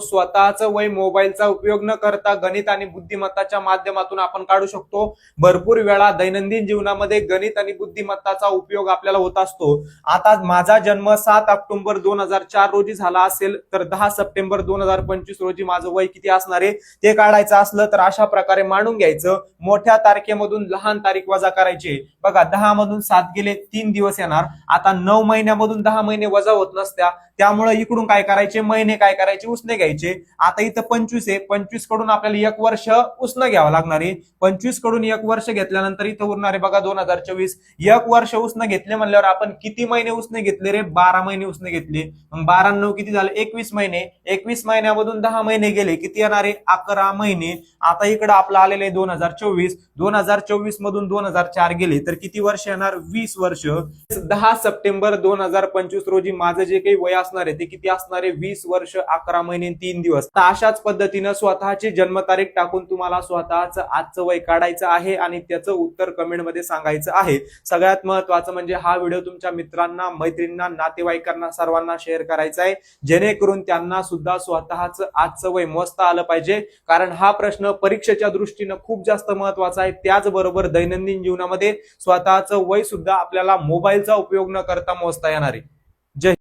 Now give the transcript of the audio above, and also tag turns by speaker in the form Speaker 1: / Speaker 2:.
Speaker 1: स्वतःचं वय मोबाईलचा उपयोग न करता गणित आणि बुद्धिमत्ताच्या माध्यमातून आपण काढू शकतो। भरपूर वेळा दैनंदिन जीवनामध्ये गणित आणि बुद्धिमत्ताचा उपयोग आपल्याला होत असतो। आता माझा जन्म 7 ऑक्टोबर 2004 रोजी झाला असेल तर 10 सप्टेंबर 2025 रोजी माझं वय किती असणार आहे ते काढायचं असलं तर अशा प्रकारे मांडून घ्यायचं। मोठ्या तारखेमधून लहान तारीख वजा करायची। बघा 10 मधून 7 गेले 3 दिवस येणार। आता 9 महिन्यामधून 10 महिने वजा होत नसत्या, त्यामुळे इकडून काय करायचे, महिने काय करायचे, उसने घ्यायचे। आता इथं 25 आहे, 25 कडून आपल्याला 1 वर्ष उसने घ्यावं लागणार आहे। 25 कडून 1 वर्ष घेतल्यानंतर इथं उरणार आहे बघा 2024। 1 वर्ष उसने घेतले म्हणल्यावर आपण किती महिने उसने घेतले रे, 12 महिने उसने घेतले। मग 12 9 किती झाले, 21 महिने। 21 महिन्यामधून 10 महिने गेले, किती येणार आहे, 11 महिने। आता इकडे आपलं आलेलं आहे 2024। 2024 मधून 2004 गेले तर किती वर्ष येणार, 20 वर्ष। 10 सप्टेंबर 2025 रोजी माझं जे काही वय असणार आहे ते किती असणार आहे, 20 वर्ष 11 महिने 3 दिवस। तर अशाच पद्धतीनं स्वतःची जन्मतारीख टाकून तुम्हाला स्वतःचं आजचं वय काढायचं आहे आणि त्याचं उत्तर कमेंट मध्ये सांगायचं आहे। सगळ्यात महत्त्वाचं म्हणजे हा व्हिडिओ तुमच्या मित्रांना, मैत्रिणींना, नातेवाईकांना सर्वांना शेअर करायचा आहे, जेणेकरून त्यांना सुद्धा स्वतःचं आजचं वय मोजता आलं पाहिजे। कारण हा प्रश्न परीक्षेच्या दृष्टीने खूप जास्त महत्त्वाचा आहे। त्याचबरोबर दैनंदिन जीवनामध्ये स्वतःचं वय सुद्धा आपल्याला मोबाईलचा उपयोग न करता मोजता येणार आहे।